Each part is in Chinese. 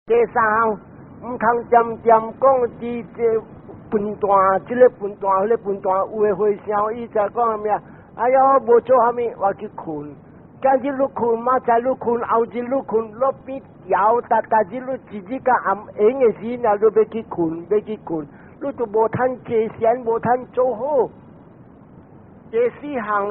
第三项，唔通渐渐讲伫这分段，这个分段，迄个分段，有诶会声，伊就讲咩？哎哟，无做虾米，我去困。今日你困，明仔你困，后日你困，落边摇，大日你自己甲暗闲诶时，若你要去困，要去困，你就无通坐闲，无通做好。第四项，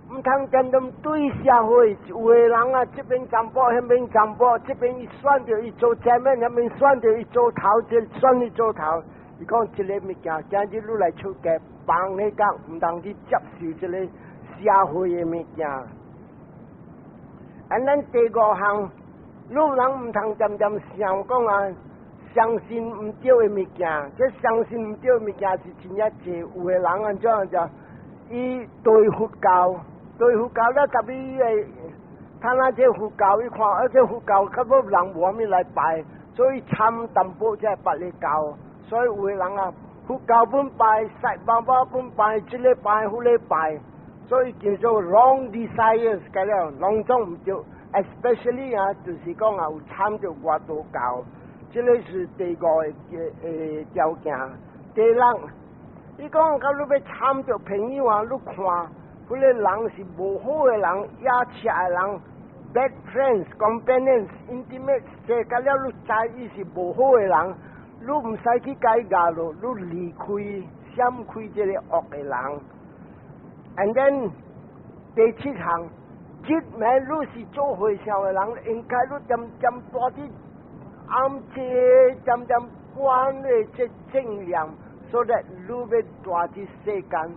唔通渐渐对社会，有诶人啊，这边占卜，迄边占卜，这边伊选着伊做前面，那边选着伊做头，这选伊做头。伊讲这个物件，今日你来出家，帮迄讲，唔通去接受这个社会诶物件。咱第五项，你人唔通渐渐想讲啊，相信唔对诶物件，这相信唔对诶物件是真正济，有诶人安怎就伊对佛教，对佛教了，特别诶，他那这佛教伊看，而且佛教根本人无啥物来拜，所以参淡薄才拜咧教，所以有诶人啊，佛教本拜，西爸爸本拜，这个拜，那个拜。所以叫做 wrong desires， 解了，拢总唔对 ，especially 啊，就是讲啊，有参着外道教，这个是第五个条件。第六，你讲到你要参着朋友啊，你看，嗰个人是无好的人，野车的人 ，bad friends、companions、intimates， 这解了，你知伊是无好的人，你唔使去改嫁咯，你离开、闪开这个恶的人。And then 第七项，即名你是做会社的人，应该你渐渐多啲暗这渐渐关的这正念，所以你要大啲世间，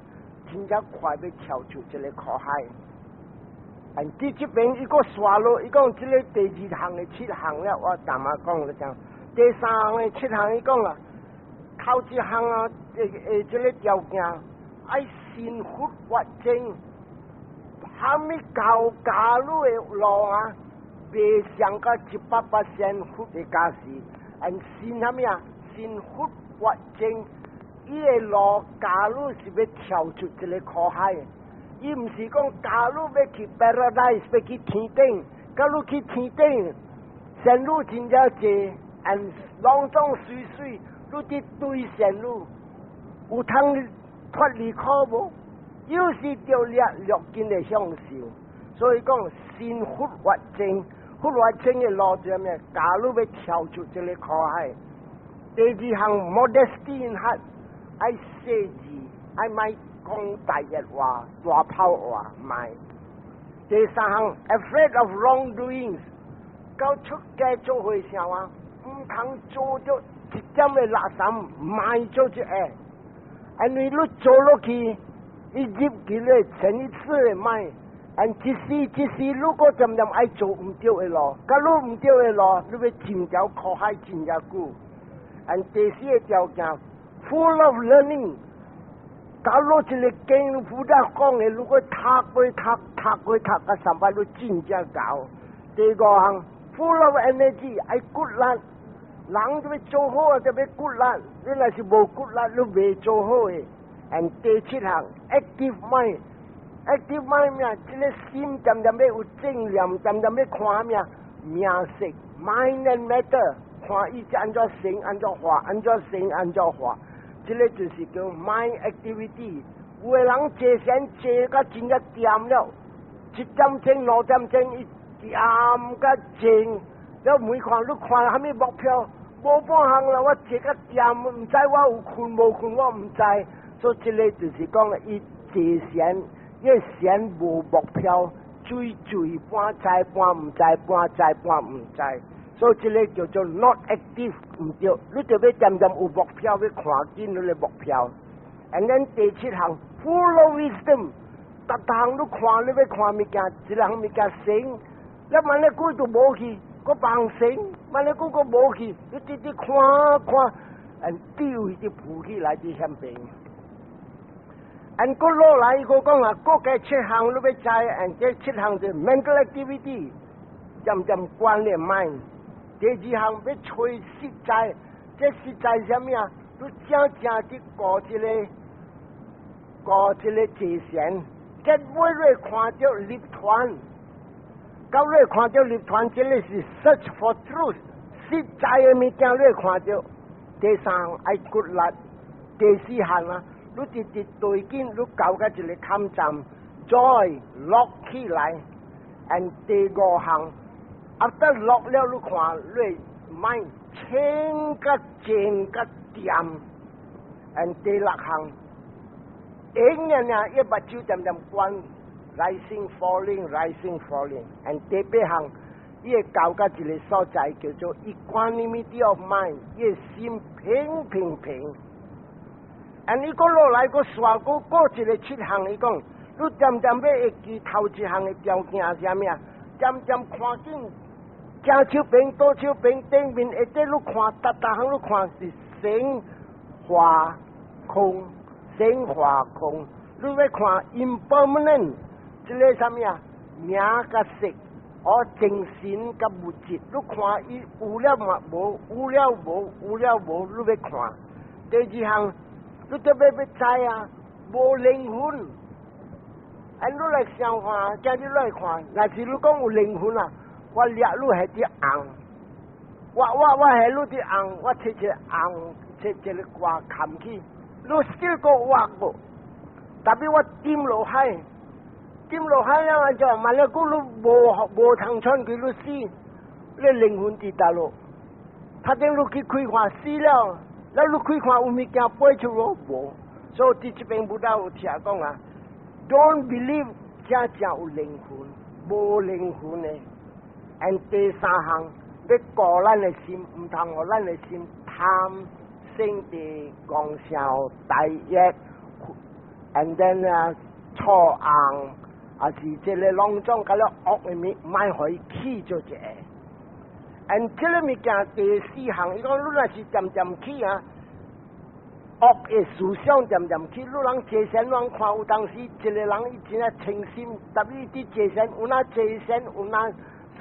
真正快要跳出这个苦海。And 第这边伊个刷落，伊讲这个第二项的七项了，我淡仔讲了讲。第三项的七项伊讲啊，头一项啊，这个条件。爱信佛法正，虾米教家路的路啊，未上到100%佛的假事，按信虾米啊？信佛法正，伊的路家路是要跳出这个苦海的，伊唔是讲家路要去 paradise， 要去天顶，假如去天顶，线路真正济，按拢总水水，你伫对线路，有通脱离苦无，有时就略尽的享受。所以讲，信佛法正，佛法正的路就咩？假如要跳出这个苦海。第二项 modesty in heart， 爱写字，爱卖讲大日话、大炮话，卖。第三项 afraid of wrongdoings， 到出家做会社啊，唔通做咗一点的垃圾，卖做一下。因为你做落去，一入去咧，前一次的卖，一时，如果渐渐爱做唔对的路，假如唔对的路，你要真条苦海真正久。第四个条件 ，full of learning， 假如一个经负责讲的，如果读过到上班都真正搞。第五项 ，full of energy， 爱骨力。人就要做好啊，就要骨力。你若是无骨力，你未做好的。第七项 active mind 咩？这个心渐渐要有正念，渐渐要看咩？名色 mind and matter， 看伊是安怎生，安怎活，安怎生，安怎活。这个就是叫 mind activity。有的人坐先坐甲真正掂了，1点钟、2点钟，伊掂甲静。了每看你看虾米目标，无半项啦，我坐甲掂，唔知我有困无困，我唔知。所以这个就是讲，伊坐闲，伊闲无目标，追半知半唔知，半知半唔知。所以这个叫做 not active， 唔对，你就要渐渐有目标，要看见你的目标。And then 第七项 full of wisdom， 逐项你看，你要看物件，一项物件成，了万一鬼都无去。个放生，万一个无去，你直直看，丢伊啲浮起来啲险病。个落来个讲啊，个嘅七项你要知，这七项就 mental activity， 渐渐关联 mind。第二项要吹实在，这实在什么啊？你正去过一个坐禅，结尾你看到立团。到你看到立团，这里是 search for truth，实在的物件你看到，第三爱骨力，第四项啊，你直直对紧，你搞个一个坎站，再落起来。and 第五项，啊得落了你看，你买清个正个掂。and 第六項，永遠啊一把酒點點關 rising falling，and 第八項，伊會搞個一個所在叫做 equanimity of mind， 伊會心平。and 伊個落來個刷過一個七項，伊講，你點點要會記頭一項嘅條件係啥物啊？點點看緊，正手邊、倒手邊、頂面一啲你看，逐項你看是升華空，你要看 impermanent， 即個啥物啊？名甲色，精神甲物質，你看伊有了嘛無？有了無？你要看。第二項，你特別要知啊，無靈魂。你來想看，今日來看，若是你講有靈魂啊，我掠你係啲紅，我係你啲紅，我切紅，切一個掛冚起。你still 個畫個，特別我掂落海了就萬一個你無通穿佢你死，你靈魂跌倒咯。他等你去開看死了，那你開看有物件飛出咯無？所以這邊不但有聽講啊 ，don't believe 真有靈魂，無靈魂嘅。and 第三項，要過咱嘅心，唔通互咱嘅心貪。升地光效第一 ，and then 啊錯硬，啊是即個當中嗰啲惡嘅物，唔係可以起咗隻。and 即個物件第四項，伊講你若是漸起啊，惡嘅思想漸起，你人坐神人看有當時一個人伊真係清心，特別伊啲坐神有哪坐神有哪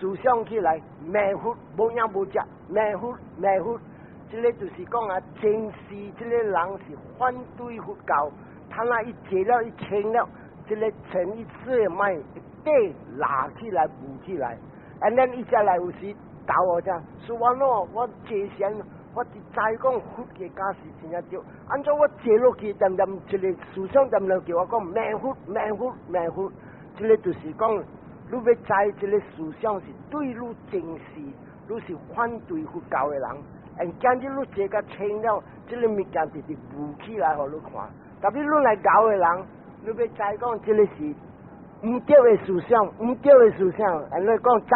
思想起來，迷糊無影無隻，迷糊。即個就是講啊，正是即個人是反對佛教，他那一坐了一清了，即個成一次咪一拿起來扶起來，and then 伊才來有時教我啫，說我喏，我坐神，我就知講佛嘅家是真正對，按照我坐落去，點即個思想點叫我講迷糊，即個就是講，你要知即個思想是對你正視，你是反對佛教嘅人。今日你坐甲清了，即個物件直直扶起來，互你看。特別你來教嘅人，你要知講，即個是唔對嘅思想，人哋講執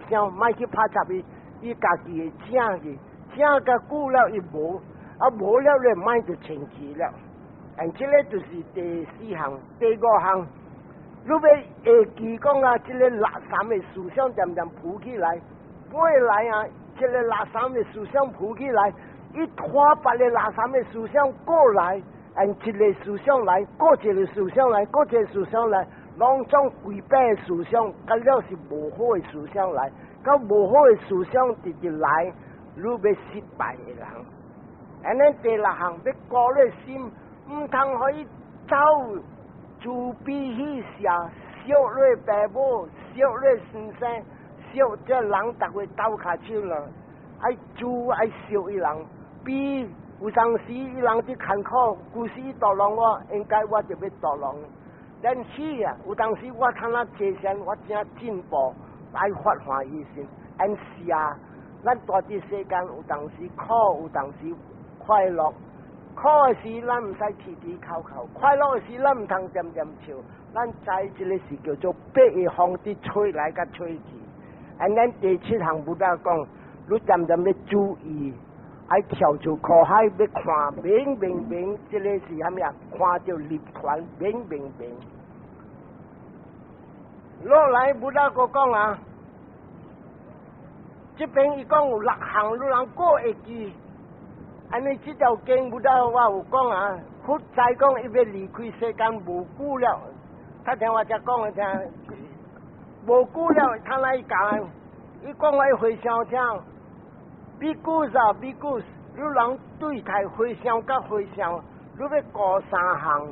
聲，莫去拍雜伊家己嘅正甲久了伊無，無了你莫就清氣了。即個就是第四項，第五項，你要會記講啊，即個垃圾嘅思想漸扶起來，背來啊。即個垃圾嘅思想抱起來，一拖把嘅垃圾嘅思想過來，一個思想來，過一個思想來，過一個思想來，當中幾百嘅思想，咁了是無好嘅思想來，咁無好嘅思想直直來，你要失敗嘅人。and then 第六項，要過你心，唔通可以走自卑喜笑，笑你爸母，笑你先生。笑即人逐個鬥下手啦，愛笑伊人，比有當時伊人啲艱苦，故時墮落我，應該我就要墮落。但是啊，有當時我睇那這些，我真進步，愛發歡喜心。但是啊，咱大啲世間有當時苦，有當時快樂。苦嘅時咱唔使啼啼哭哭，快樂嘅時咱唔通點笑。咱知即個是叫做北嘅風啲吹來甲吹去。and then 第七項不但講，你漸要注意，愛跳出苦海要看明，這個是啥物啊？看到立團明。落來不但個講啊，這邊伊講有六項，你人過會記，安尼這條經不但我有講啊，佛在講伊要離開世間無久了，他聽我只講嘅聽。無久了，他來講，伊講我回想聽，比古你人對待回想甲回想，你要過三項，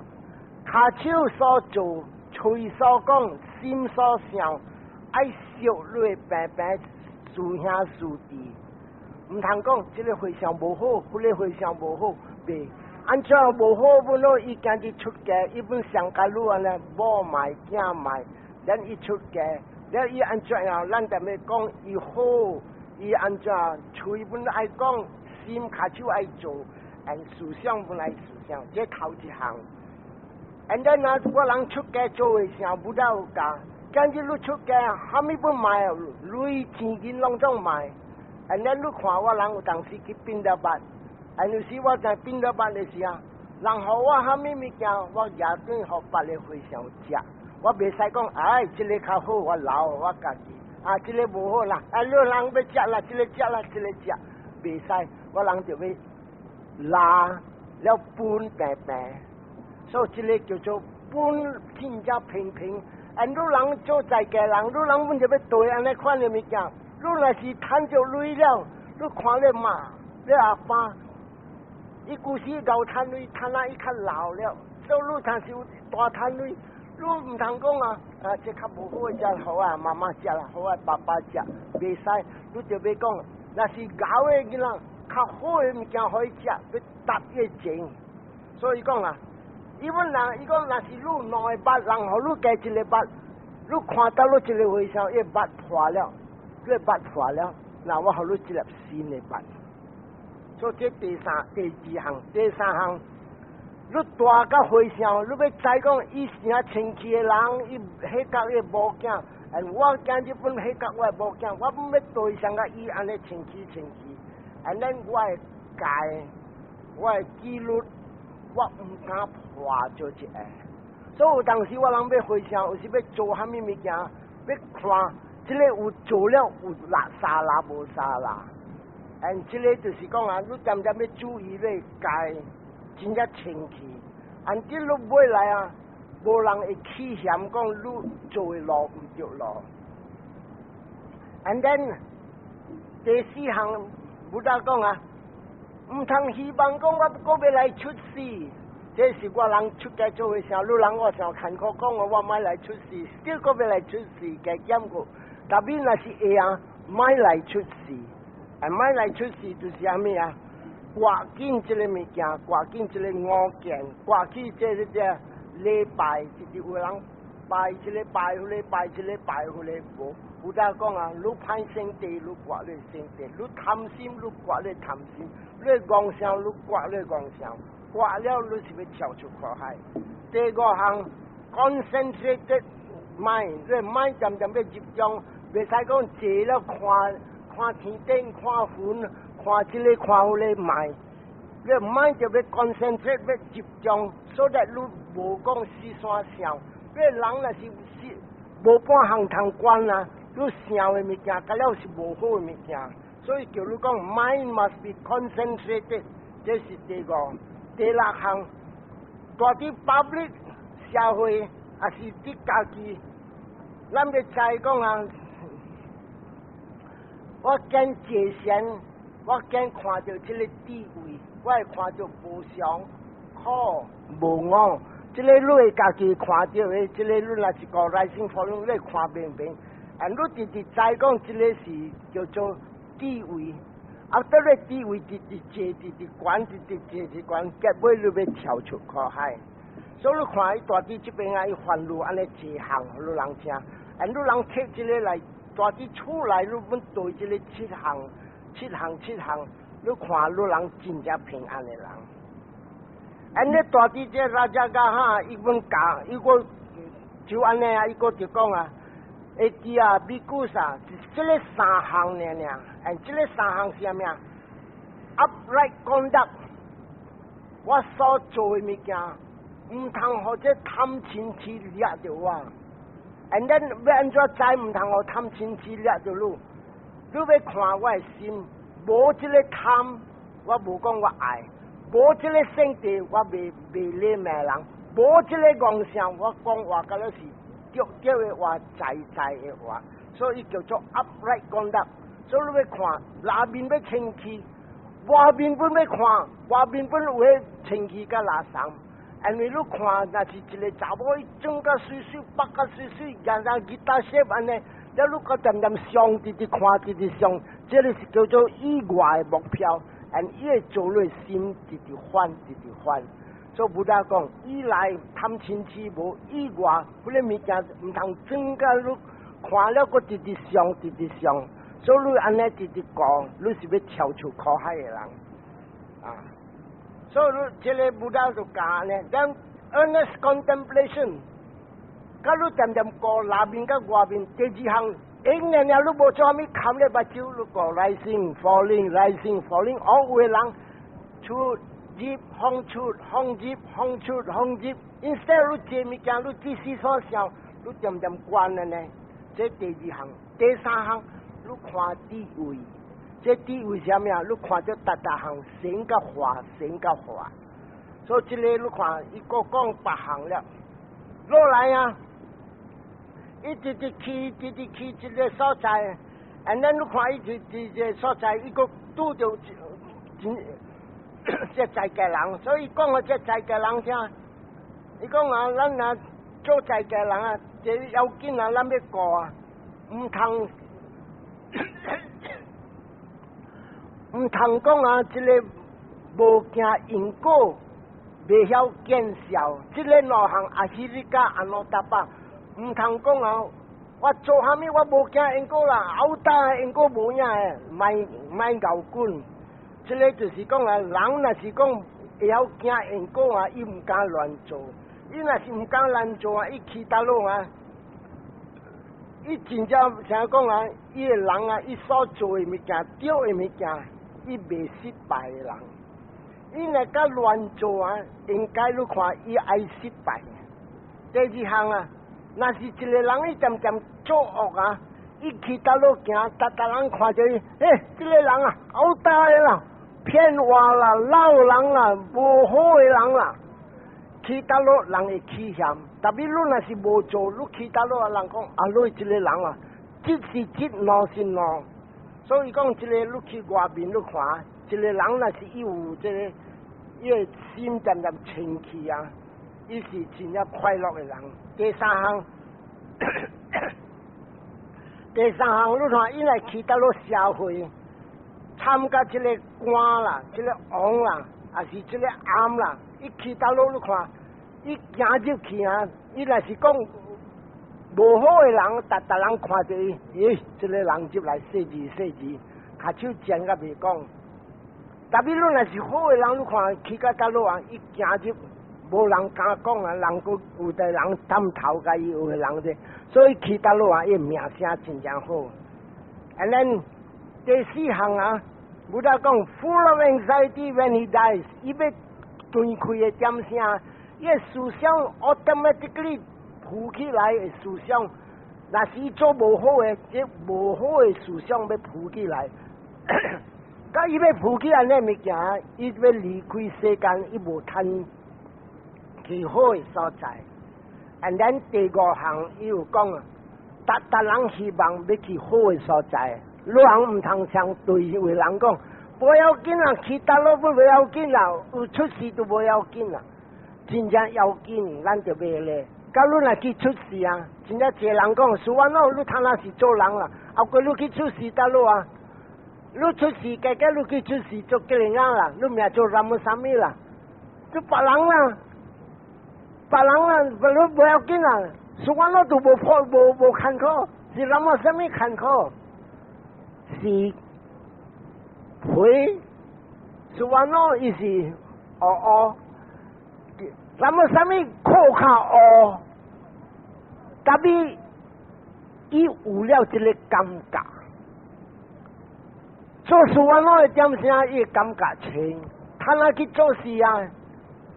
骹手所做，嘴所講，心所想，愛惜你平师兄师弟，唔通讲这个回想无好，嗰个回想无好，别按照无好本咯，伊今日出家，伊本上家路安尼，无卖囝卖，咱伊出家，了伊按照样，咱就咪讲伊好，伊按照嘴本爱讲，心卡手爱做，思想本来思想，这头一项。and then 那我人出家做回想不到家。今日你出家，虾米本卖，累钱银拢总卖。and then 你看我人有当时去宾得巴，有时我在宾得巴的时候，人互我虾米物件，我也对互别个回想食。我袂使讲，哎，这个较好，我留我家己。啊，这个无好啦，啊，你人要食啦，这个食啦，这个食，袂使，我人就要拉了本平平，所以这个叫做本天家平平。你人做在家人，你人本就要对安尼款的物件。你若是赚着累了，你看你妈，你阿爸，伊古时老赚累，赚啊伊较老了，所以你若是有大赚累，你唔通讲啊，这较无好的食，好啊妈妈食啦，好啊爸爸食，袂使，你就要讲，若是老的囡仔，较好的物件可以食，要搭越钱，所以讲啊。伊本人，伊讲若是你两个八，人互你加一个八，你看到你一个回想，伊八破了，你八破了，那我互你一粒新的八。所以这第二项，第三项，你大甲回想，你要知讲，伊是啊亲戚的人，伊迄角伊无囝，我今日本迄角我无囝，我本要对上甲伊安尼亲戚，咱我的戒，我的纪律。我唔敢破做一下，所以有当时我人要回想，有时要做虾米物件，要看这个有做了有沙拉无沙拉，这个就是讲啊，你点点要注意咧，戒真正清气，这你买来啊，无人会起嫌讲你做的路唔对路。and then 第四项，不得讲啊。唔通希望讲我个要来出事，这是我人出家做的时候，你人我上坎坷讲我买来出事，still个要来出事嘅检过，特别若是会啊买来出事，买来出事就是啥物啊？挂紧这个物件，挂紧这个五件，挂起这礼拜，就是有人拜这个拜，迄个拜这个拜，迄个无。有得讲啊，你攀圣地，你挂你圣地；你贪心，你挂你贪心；你妄想，你挂你妄想。挂了，你是要跳出苦海。第五项 ，concentrated mind， 你 mind 渐渐要集中，袂使讲坐了看天顶、看云、看这个看嗰个 mind。你 mind 就要 concentrate 要集中，所以你无讲四散想。你人若是无半项通管啊。你想的物件，甲了是无好的物件，所以叫你讲 mind must be concentrated， 这是第五。第六项，大啲 public 社会也是啲家己，咱要知讲啊，我见界限，我见看到这个地位，我会看到无常、苦、无我，这个你会家己看到的，这个你若是个内心活动，你会看明明。你直直知讲，这个是叫做地位，到你地位直直悬，直直悬，结尾你要跳出苦海。所以你看，伊大地这边啊，伊烦恼安尼一项，你人听，你人摕这个来，大地出来，你本对这个七项，你看你人真正平安的人。你大地这拉家家哈，伊本讲，伊个就安尼啊，伊个就讲啊。会记啊，比古啥？这个三项呢？这个三项是啥物啊 ？upright conduct， 我所做的物件，唔通或者贪嗔痴掠着我。and then 要安怎知唔通互贪嗔痴掠着你？你要看我的心，无这个贪，我无讲我爱；无这个圣地，我未礼骂人；无这个妄想，我讲话甲了是。叫的话，在的话，所以叫做 upright conduct。所以你要看，内面要清气，外面本要看，外面本有迄清气甲垃圾。因为你看，若是一个查某，伊整甲水水，白甲水水，然后吉他写安尼，这如果点点上直直看直直上，这个是叫做意外的目标，伊会做落心直直翻直直翻。所以不达讲，依赖贪嗔痴无意外，不然物件唔通增加你看了个直直上直直上，所以你安尼直直讲，你是要超出苦海的人啊。所以你这个不达就讲呢，但 earnest contemplation， 假如点点过内面甲外面，第二项，永远了你无做咩看咧目睭，你个 rising falling rising falling， all 有的人出。入风出，风入，风出，风入。instead 你做物件，你只是所想，你点点关了呢？这第二项，第三项，你看地位，这地位什么呀？你看这大项神甲化，神甲化。所以这个你看，伊个讲八项了，落来啊，一直直去，直直去这个所在，and then 你看伊这个所在，伊个拄着这在家人，所以讲我这在家人听，伊讲啊，咱啊做在家人啊，这要紧啊，咱要过啊，唔通唔通讲啊，这个无惊因果，未晓见效，这个两项也是你甲安怎答吧？唔通讲啊，我做虾米我无惊因果啦，后打因果无影诶，卖牛滚。这个就是讲啊，人若是讲会晓惊因果啊，伊唔敢乱做。伊若是唔敢乱做啊，伊去倒落啊，伊真正像讲啊，伊个人啊，伊所做的物件、对的物件，伊未失败的人。伊若甲乱做啊，应该你看伊爱失败。第二项啊，若是一个人伊渐渐作恶啊，伊去倒落行，逐人看着伊，这个人啊，好大的啦。骗话啦，闹人啦，无好的人啦，去倒落人会起嫌。特别你若是无做，你去倒落人讲啊，你这个人啊，这是这，那是那。所以讲这个你去外面你看，这个人若是有这个，伊个心渐渐清气啊，伊是真正快乐的人。第三项，第三项你看，伊来去倒落社会。参加这个官啦，这个王啦，也是这个暗啦，伊去倒落你看，伊行入去啊，伊若是讲无好的人，逐人看着伊，这个人入来说字，下手尖甲袂讲。特别你若是好的人，你看去到倒落啊，伊行入，无人敢讲啊，人佫有的人探头甲伊有的人者，所以去倒落啊，伊名声真正好。And then 第四项啊，不达讲 full of anxiety when he dies， 伊要断开的点声，伊个思想 automatically 浮起来的思想，若是伊做无好的，这无好的思想要浮起来，甲伊要浮起来呢物件，伊要离开世间，伊无趁其好的所在。And then 第五项，伊有讲啊，逐人希望要去好的所在。你人唔通像对位人讲，不要紧啦，去倒落不要紧啦，有出事都不要紧啦，真正要紧，咱就袂咧。假如若去出事啊，真正一个人讲，是安怎你他那是做人啦，后过你去出事倒落啊，你出事，家家你去出事做几人啦，你命做什么啥物啦，做别人啦，别人啦，你不要紧啦，是安怎都无破无坎坷，是什么啥物坎坷？是会，是安怎伊是什么靠靠特别伊有了一个感觉，做事安怎会点声，伊感觉清，他那去做事啊，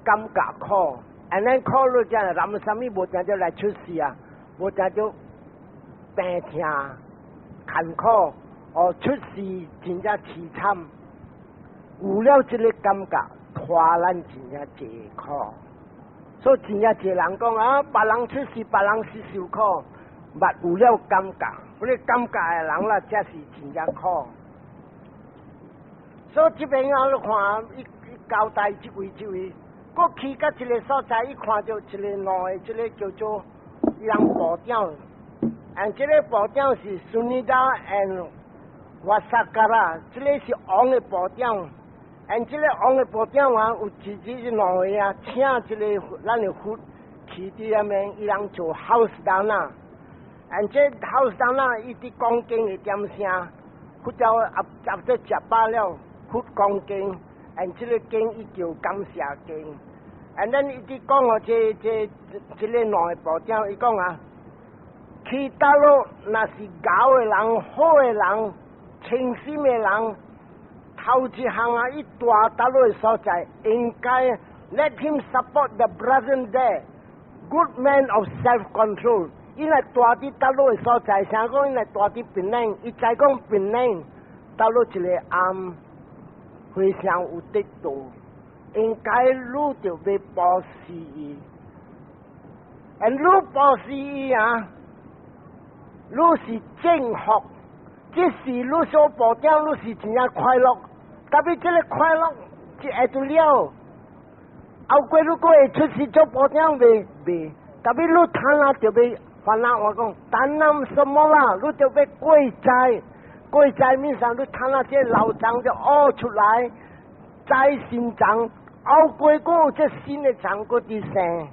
感觉好，安尼考虑只，什么无定就来出事啊，无定就病痛、坎坷。出事真正凄惨，有了这个感觉，拖咱真正济苦。所以真正济人讲啊，别人出事，别人是受苦，捌有了感觉，嗰个感觉的人啦，才是真正苦。所以这边啊，你看，伊交代一位，过去到一个所在，伊看到一个男的，这个叫做人部长 and 这个保障是 Sunida and Wasakara， 这个是王的保障。and 这个王的保障啊，有自己的两位啊，请这个咱的父去伫下面，伊人做 house down 啦。and 这 house down 啦，伊伫讲经的点声，佛教合作食饱了，佛讲经。and 这个经伊叫感谢经。and then 伊伫讲哦，这个两个保障，伊讲啊。去大陆那是搞的人、好的人、诚心的人，头一项啊，伊大大陆的所在，应该 let him support the brethren there, good man of self-control。伊来大伫大陆的所在，啥讲伊来大伫槟榔，伊再讲槟榔，大陆一个非常有得度，应该愈着要保持伊，愈保持伊啊。愈是正福，即是愈所保障，愈是真正快乐。特别这个快乐是会得了，后过愈过会出事做保障未？特别愈贪婪就要烦恼。我讲贪婪什么啦？愈就要过灾，过灾面上愈贪婪这老账就屙出来，灾新账，后过过这新的账过伫生，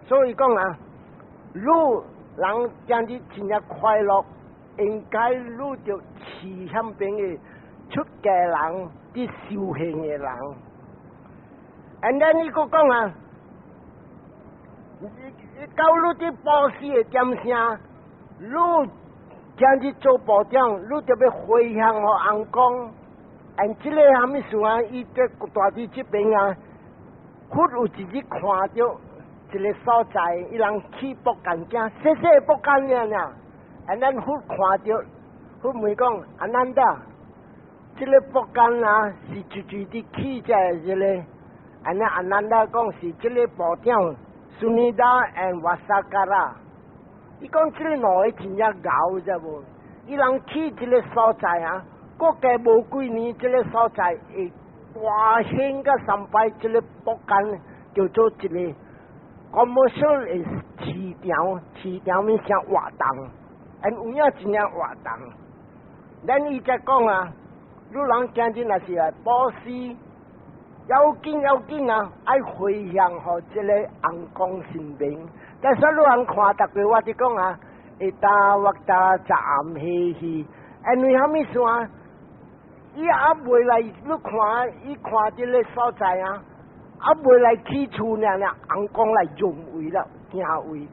所以讲啊，愈。人将日真正快乐，应该愈着慈祥边的出家人，啲修行的人。and then 伊个讲啊，到愈啲保持的点声，愈将日做保障，愈着要回向互翁公。and 这个虾米事啊？伊在大地这边啊，佛有自己看到。一个所在，伊人去博干净，细细博干净呀。and then 佛看到，佛问讲阿难达，这个博干啊是住伫起在这个，and then 阿难达讲是这个保障 Sunida and Wasakara。伊讲这个两个真正搞啫无，伊人去这个所在啊，国家无几年，这个所在会大兴个三摆，这个博干叫做一个。commercial is 市场面向活动，有影真正活动。咱伊才讲啊，你人今日若是来保持，要紧啊，爱回向互这个翁公身边。但是你人看，逐个我伫讲啊，会打或打杂暗嘻，因为虾米事啊？伊也未来，你看，伊看这个所在啊。未来起厝呢，翁公来用位了，定位。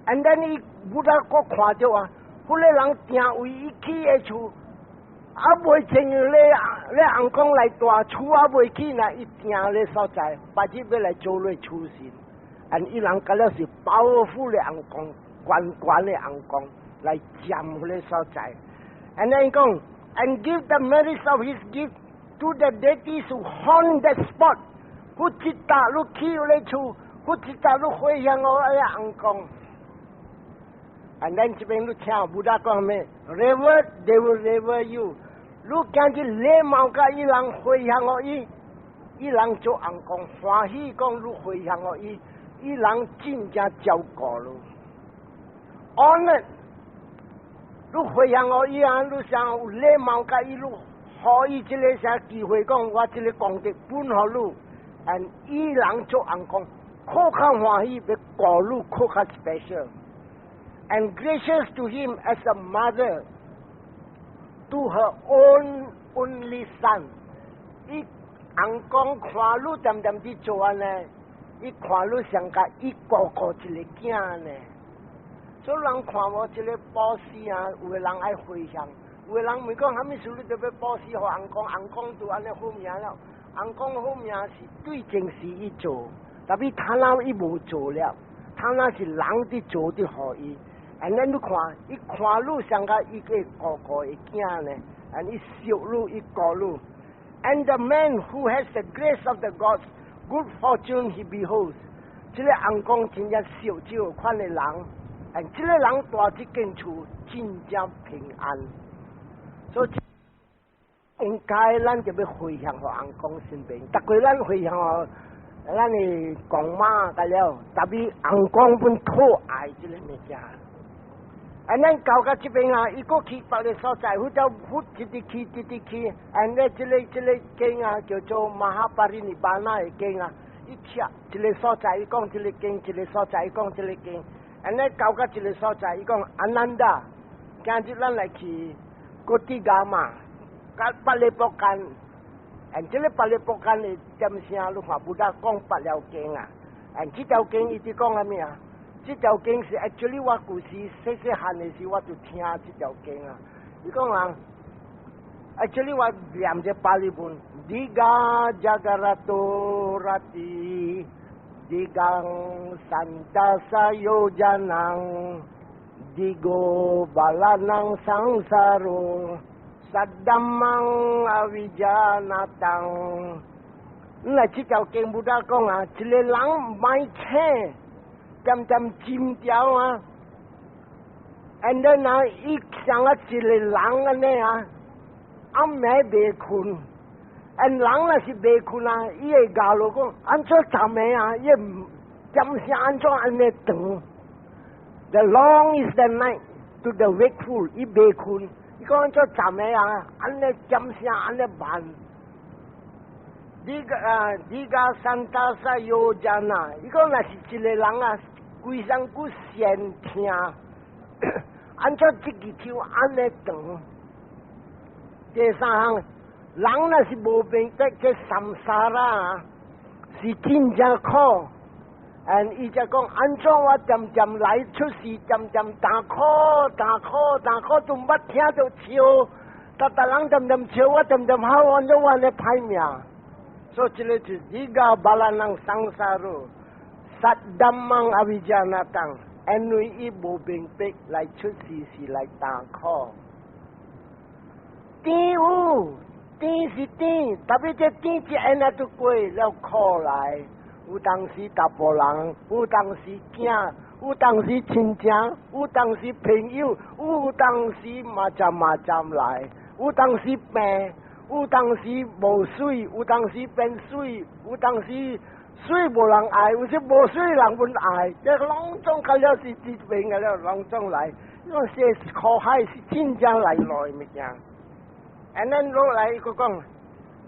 and then 伊不但我看到啊，迄个人定位伊起的厝，未前咧翁公来大厝未起呢，伊定咧所在，把日要来做咧厝神。and 伊人甲了是包袱咧翁公，管咧翁公来占迄个所在。and then 讲 and give the merits of his gift。to the deities who haunt that spot， 佢知道你去咧厝，佢知道你回向我阿翁公。and then 这边你听布达讲咩 ？Revert they will revert you。你今日礼貌甲伊人回向我伊人做翁公欢喜讲你回向我伊人真正照顾你。honor， 你回向我伊啊，你想有礼貌甲伊你。可以这个啥机会讲，我这个功德本好路，and 伊人做翁公，可较欢喜，要顾路可较 special，and gracious to him as a mother to her own only son。伊翁公看路点点地做安呢，伊看路像甲伊哥哥一个囝呢，所以人看我这个保持啊，有个人爱回向。有个人问讲，虾米事你就要保持互翁公？翁公就安尼好命了。翁公好命是对正事伊做，特别贪婪伊无做了，贪婪是人伫做伫互伊。and then 你看，伊看路上甲伊个哥哥的囝呢，and 伊惜路伊顾路。and the man who has the grace of the gods, good fortune he beholds。这个翁公真正惜这个款的人，and 这个人大一间厝真正平安。所以应该咱就要回向互翁公身边，逐个咱回向互咱的公妈甲了，特别翁公本可爱这个物件。and then 到到这边啊，伊个去别个所在，佢就一直去 ，and then 这个经啊叫做马哈巴里尼巴那的经啊，伊吃一个所在，伊讲这个经，一个所在，伊讲这个经，and then 到到一个所在，伊讲安南达，今日咱来去古迪伽嘛，甲巴利波干，and 这个巴利波干的点声，你看布达讲八了经啊，and 这条经伊伫讲阿咩啊？这条经是 actually 我故事细汉的时我就听这条经啊。伊讲啊 ，actually 我念这巴利文，Diga Jagaratu Digang Santa Sayojanang Digo Balanang Sangsaro Sadamang Avijanatang。那这条经布达讲啊，一个人买车。点尖条啊 ，and then 啊，伊像啊一个人安尼啊，暗暝袂困 ，and 人若是袂困啊，伊会教路讲，安怎昨暝啊，伊点声安怎安尼长 ？The long is the night to the wakeful， 伊袂困，伊讲安怎昨暝啊，安尼点声安尼慢。Diga Santa Sayojana， 伊讲若是一个人啊。规身骨先听，按照这几条安尼长。第三项，人若是无明白这三沙啦，是真正苦。and 伊就讲，安怎我渐来出事，渐大苦，都毋捌听到笑，大人渐笑，我渐好，安怎我咧歹命。所以这个就是一个巴拉人桑沙路。Sadamang Avijanatang， 因为伊无明白来出事是来打苦。天有，天是天，特别这天一安那都过了苦来。有当时大波人，有当时囝，有当时亲戚，有当时朋友，有当时嘛站来，有当时病，有当时无水，有当时变水，有当时。水无人爱，有时无水人本爱，这拢总到了是治病个了，拢总来，因为这苦海是真正来物件。and then 落来伊讲，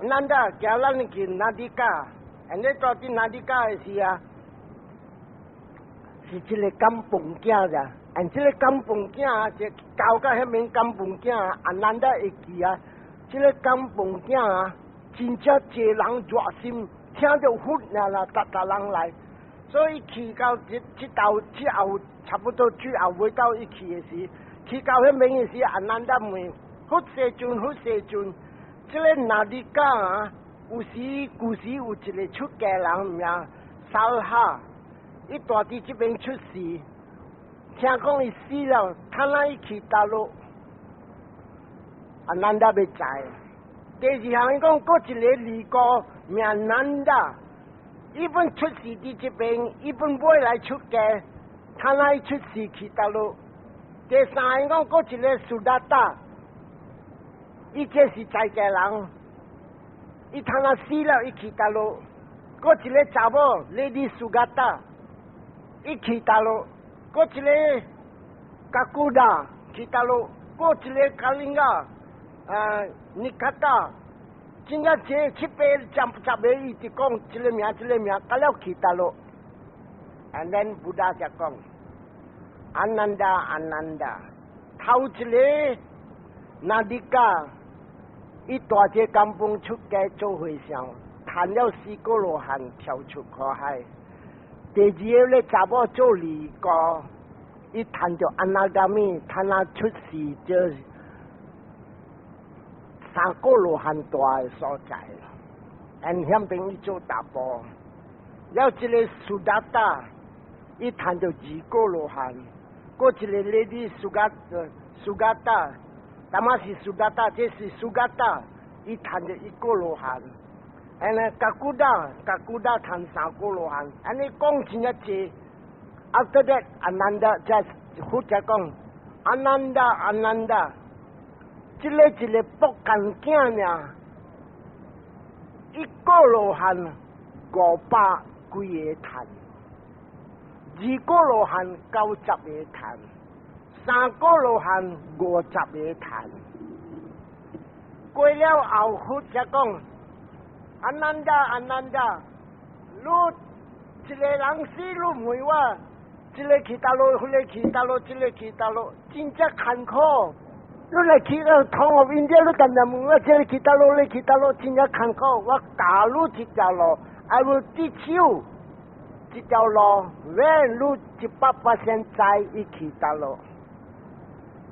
咱da叫咱去纳迪卡，and then 到底纳迪卡的是啊，是一个金凤囝咋，and 这个金凤囝啊，就教到迄面金凤囝啊，咱da会记啊，这个金凤囝啊，真正济人热心。听到呼啦，达人来，所以去到这后差不多最后尾到一去的时，去到迄边的时，咱得问，好细阵，这个哪里讲啊？有时有一个出家人名沙哈，伊大伫这边出事，听讲伊死了，他那伊去大陆，咱得要知。第二项伊讲，搁一个二哥。名难的，伊本出事伫这边，伊本买来出家，他那出事去大陆。第三伊讲，搁一个苏达达，伊这是在家人，伊他那死了，伊去大陆。搁一个查某，Lady 苏达达，伊去大陆。搁一个卡古达去大陆，搁一个卡林嘎，尼卡达。真正这七八十个伊就讲一个名，到了去大陆。and then 布达就讲，安南达，头一个纳迪加，伊大只金凤出家做和尚，谈了4个罗汉跳出苦海。第二个咧查某做二哥，伊谈着安那达米，谈那出事就。3个罗汉大的所在咯，因向边伊做大波，了一个苏达达，伊谈到2个罗汉，搁一个咧啲苏达达，他妈是苏达达，这是苏达达，伊谈到1个罗汉，呢嘎古达谈3个罗汉，你讲真一济 ，after that 安南达就或者讲安南达。一个不干净呢，1个罗汉500几个坛，2个罗汉90个坛， 3個羅漢50個壇。過了後，佛就講：阿難達，你一個人死，你唔會話，一個去大陸，一個去大陸，一個去大陸，真正艱苦。你嚟去到唐河邊啲，你咁樣問我，一個去大陸，你去大陸，真正艱苦。我教你一條路 ，I will teach you 一條路，讓你100%在一去大陸。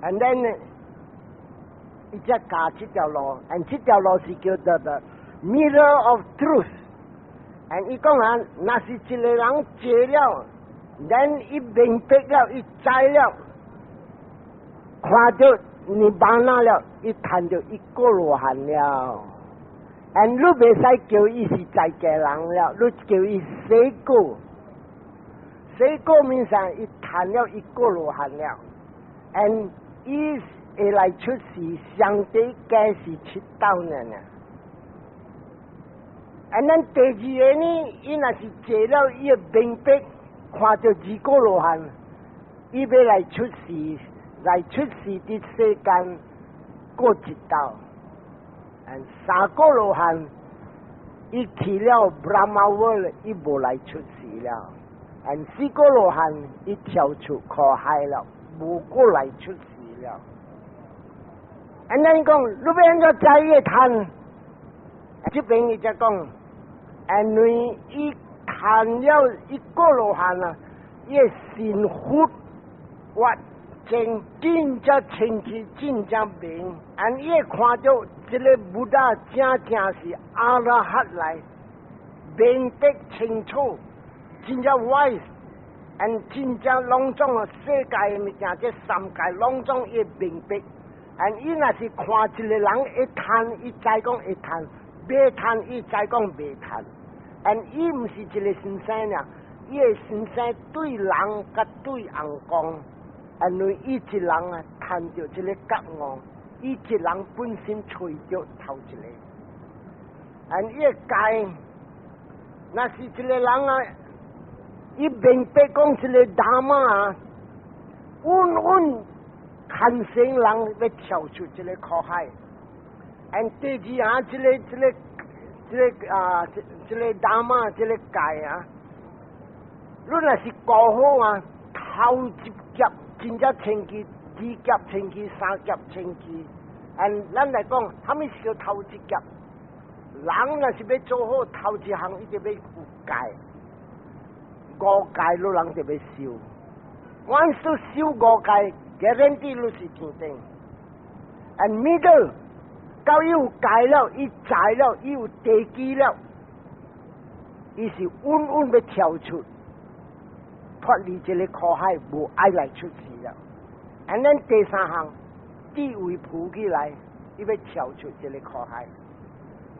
And then 伊只教這條路 ，and 這條路是叫做 the mirror of truth。and 伊講啊，那是一個人借了 ，then 伊明白了，伊知了，看到尼巴那了，伊談到一個羅漢了。and 你袂使叫伊是在家人了，你叫伊死過。死過面上，伊談了一個羅漢了 ，and 伊會來出世，上帝計是7年啊。and then 第二個呢，伊若是借了伊個明白，看到2個羅漢，伊要來出世，來出世啲世間過一道。and 3個羅漢，伊去了 Brahma world， 伊無來出世了。and 4個羅漢，伊跳出苦海了，無過來出世了。and then 講，你變咗在一談，這邊伊就講，因為伊談了一個羅漢啊，伊善福或正真正清氣真正明，and 伊看到這個布達正是阿拉哈來，明白清楚，真正 wise。and 真正攏總啊，世界嘅物件，這三界攏總伊明白。and 伊若是看一個人會談，伊再講會談；袂談，伊再講袂談。and 伊毋是一個先生呀，伊個先生對人甲對人講，因為伊一人啊談到一個覺悟，伊一人本身吹着頭一個。and 伊個界，若是一個人啊。伊明白講一個大媽啊，穩看成人要跳出一個苦海。and 第二啊，一個大媽，一個界啊，你若是過好啊，頭一劫真正千機，2劫千機，3劫千機。and 咱來講，啥物叫頭一劫？人若是要做好頭一項，伊就要有界。5界你人就要修，once你修5界，guarantee你是天定。and middle 到伊有界了，伊知了，伊有地基了，伊是穩要跳出，脫離這個苦海，無愛來出世了。and then 第3項，地位浮起來，伊要跳出這個苦海。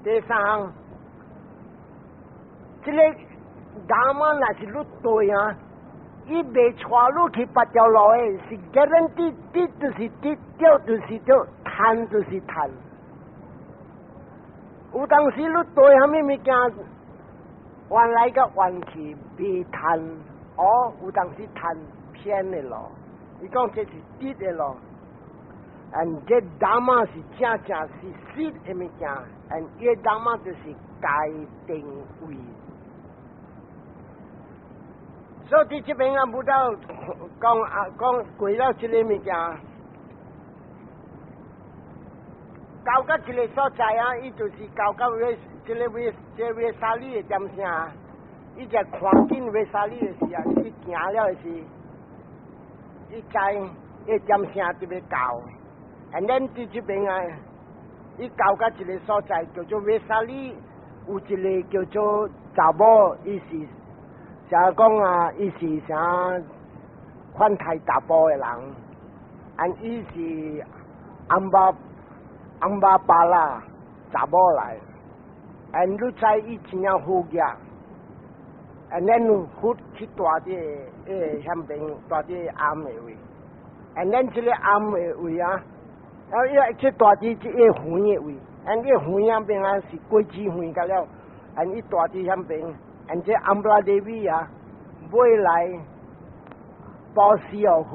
第3項，這個大媽若是你對啊，伊袂帶你去別條路誒，是 guarantee 跌就是跌，掉就是掉，賺就是賺。有當時你對啥物物件，彎來個彎去袂賺，有當時賺偏的路。伊講這是跌的路，and 這大媽是正是實的物件，and 伊大媽就是界定位。所以這邊啊，不到講過了這個物件，到到這個所在啊，伊就是到這個維沙利的點聲，伊就看見維沙利的時啊，伊行了的時，伊知伊點聲就要到， and then 在這邊啊，伊到這個所在叫做維沙利，有一個叫做查某，伊是。就係講啊，伊是啥款太大波嘅人，and 伊是安巴巴拉查某來 ，and 你知伊真正好嘅 ，and then 好去大啲香檳大啲暗嘅位 ，and then 這個暗嘅位啊，然後伊去大啲這個園嘅位 ，and 呢個園入邊啊是果子園㗎了 ，and 伊大啲香檳。and 這安布拉地比啊，買來保持哦，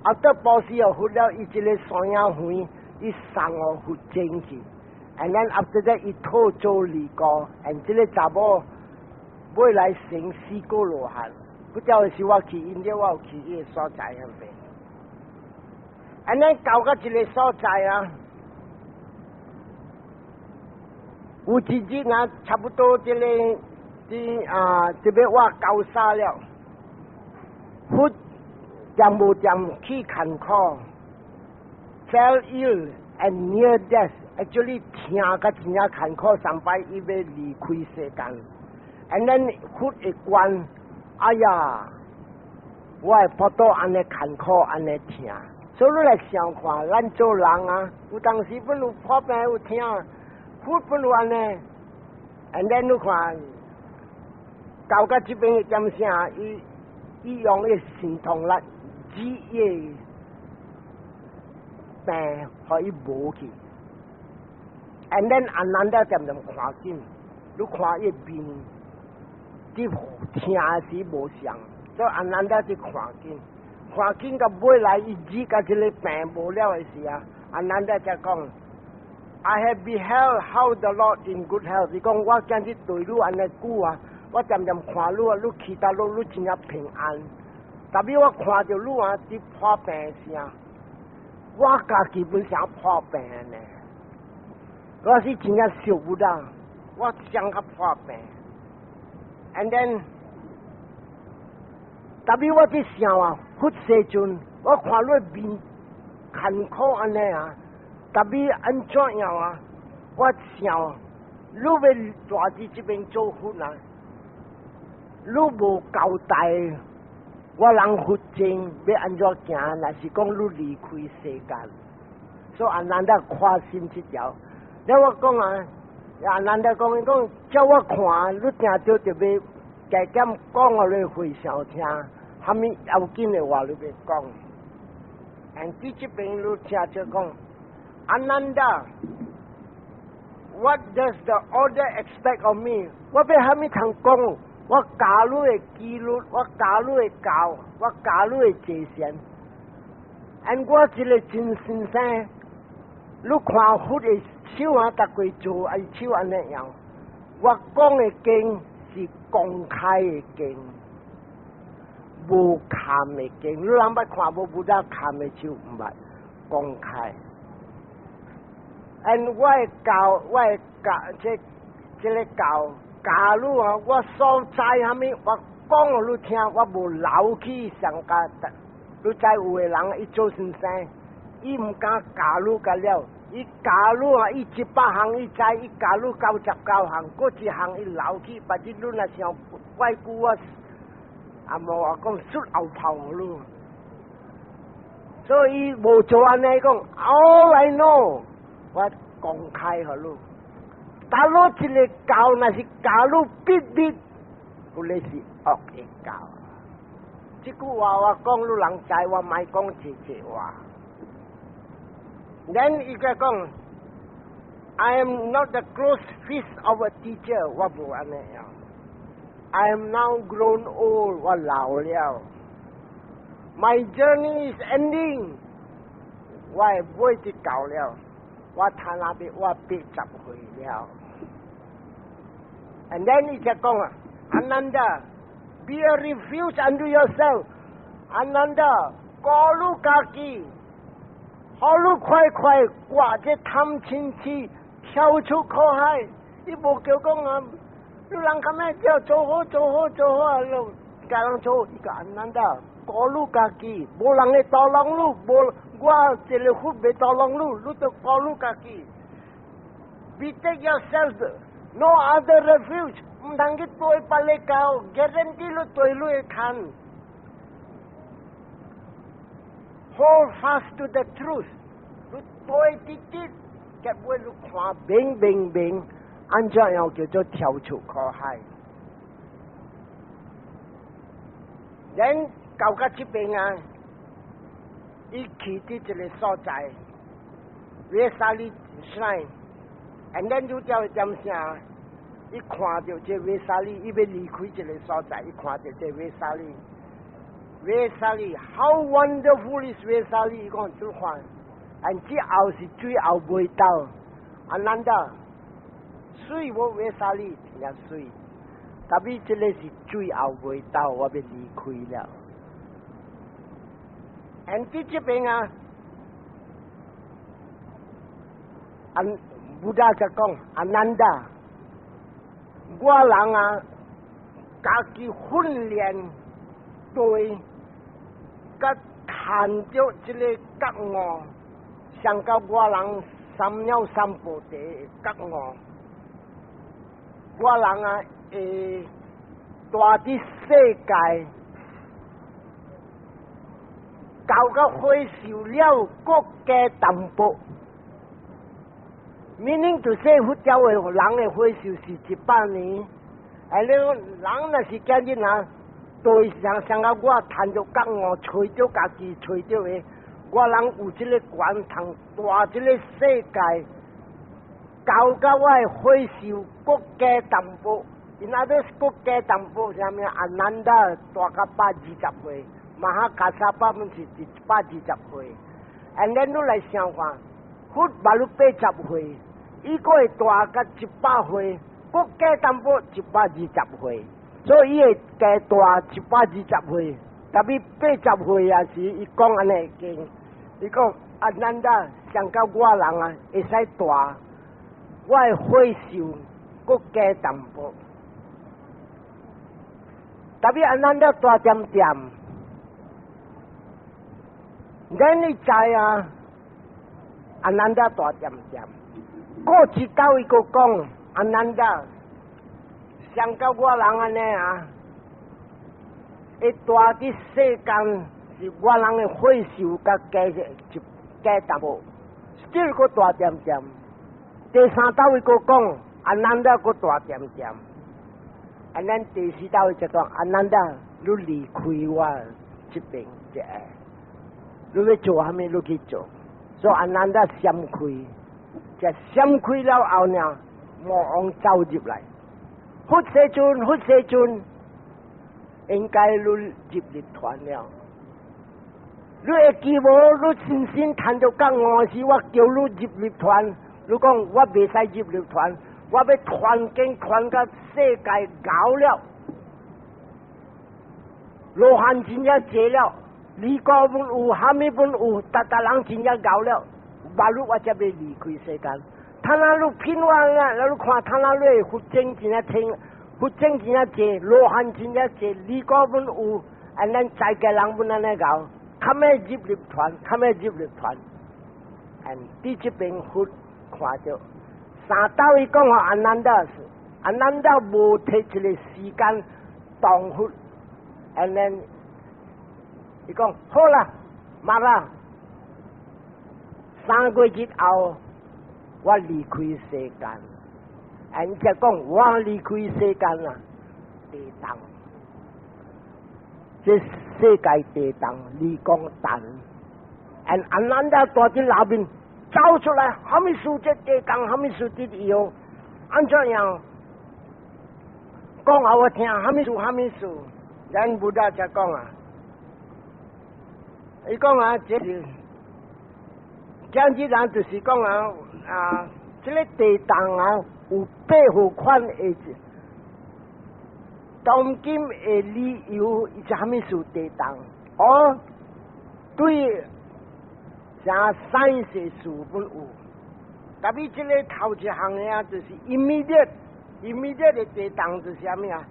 后到波斯又佛了，伊这个山野远，伊送我佛进去。And then after that，伊拖走离过，and 这个查某尾来成4个罗汉。不知道是我去印度，我有去伊个所在那边。And then 到个一个所在啊，有一日啊，差不多这个这边我搞啥了，佛点无点去看考 ，fell ill and near death。Actually， 听个真正坎坷上摆，伊要离开世间。And then 佛一关，哎呀，我会不到安尼坎坷，安尼听。所以你来想看，咱做人啊，有当时本有破病有听，佛本有安尼。And then 你看，到个这边的点啥，伊用伊神通力治伊病，互伊无去。And then 阿难达点看见，你看伊面，啲听时无像，所以阿难达去看见，看见个尾来伊治个这个病无了的时啊，阿难达就讲 ，I have beheld how the Lord in good health。伊讲我今日对你安尼久啊，我渐渐看你啊，你其他路你真正平安。特别我看到你啊，啲破病时啊，我家基本上破病呢。我是真正受不了，我想个破病。And then， 特别我伫想啊，佛世尊，我看你面坎坷安尼啊，特别安怎样啊？我想，你要大伫这边做佛啊，你无交代，我人佛经要安怎行？若是讲你离开世间，所以阿难达看心这条。了我讲啊，阿难达讲，伊讲叫我看，你听到特别加减讲我你回想听，虾米要紧的话你别讲。and 伫这边你听就讲，阿难达 ，What does the order expect of me？ 我要虾米通讲？我教你的纪律，我教你的教，我教你的界限。and 我一个真先生，你看佛的手啊，逐个做啊，手安尼样。我讲的经是公开的经，无砍的经。你人捌看无？不得砍的手唔捌公开。and 我的教，这个教你啊，我所知虾米，我讲互你听，我无留起上加。你知有个人伊做先生，伊唔敢教你个了。伊教你啊，伊100项伊知，伊教你99项，嗰一项伊留起，或者你若想怪久我，啊无话讲出后头咯。所以伊无做安尼讲 ，All I know， 我公开互你。但你一个教，若是教你必，有你是恶的教。这句话我讲，你人知，我莫讲这话。Then 伊个讲 ，I am not the close fist of a teacher， 我无安尼样。I am now grown old， 我老了。My journey is ending， 我尾就到了，我谈那边我80岁了。And then 伊就讲啊 ，Ananda，be a refuge unto yourself， Ananda， 告你家己。好你快挂这贪嗔痴，跳出苦海！伊无叫讲啊，你人咁样叫做好，咯，家人做伊个安难的，告你家己，无人会导览你，无我一个佛袂导览你，你就告你家己。Protect yourself， no other refuge， 唔通去对别个教 ，guarantee 你对你会看。Hold fast to the truth， 你对啲，结尾你看明，安怎样叫做跳出苦海。人到到这边啊，伊去伫一个所在，约沙利shrine，and then 就叫点啥？伊看到这约沙利，伊要离开这个所在，伊看到这约沙利。Vesali, how wonderful is Vesali? 伊讲做饭，但之后是最后袂到。Ananda， 水无 Vesali 真正水，但是这个是最后袂到，我要离开了。and 伫这边啊，布达就讲 Ananda， 我人啊，家己训练对。甲看着这个觉悟，上到我人三藐三菩提觉悟，我人啊会大伫世界，搞到会受了国家淡薄。meaning to say， 佛教的人的会受是100年，你人若是今日啊。对上到我谈着觉悟，找着家己，找着的，我人有这个权通大这个世界，搞到我的会受国家淡薄。因那都是国家淡薄，啥物阿难达大到120岁，马哈卡萨巴们是120岁。and then 你来想看，佛马路80岁，伊个会大到100岁，国家淡薄120岁。所以伊会加大120岁，特别80岁也是伊讲安尼经，伊讲阿难达上到我人啊会使大，我会会受国家淡薄，特别阿难达大点点，你知啊？阿难达大点点，过一道伊个讲阿难达。上到我人安尼啊，会大伫世间是我人的会受甲加淡薄 ，still 个大点点。第3道伊个讲，阿难达个大点点。安咱第4道伊就讲，阿难达，你离开我这边这下，你要做啥物你去做。所以阿难达闪开，就闪开了后呢，魔王走入来。佛世尊，应该你入立团了。你会记无？你深深谈到觉悟时，我叫你入立团。你讲我袂使入立团，我要传经传到世界搞了，罗汉真正坐了，离高本有，虾米本有，大人真正搞了，马路我才要离开世间。他那路拼完了，那路看他那路佛经真正听，佛经真正济，罗汉真正济，离高本有，咱在家人本安尼搞，他们入立团，伫这边佛看着3道伊讲互阿难达是，阿难达无摕一个时间当佛伊讲好啦，妈啦，3个月后。我离开世间，人家讲我离开世间啦，地动，这世界地动，你讲动，阿难达大伫后面走出来，虾米事这地动，虾米事这有，安怎样？讲互我听，虾米事？咱不大才讲啊，伊讲啊，这是。讲起人就是讲这个地动啊，有8号款的，当今的理由，伊是虾米事地动？对，像3世事本有，特别这个头一项的啊，就是 immediate 的地动就是虾米啊？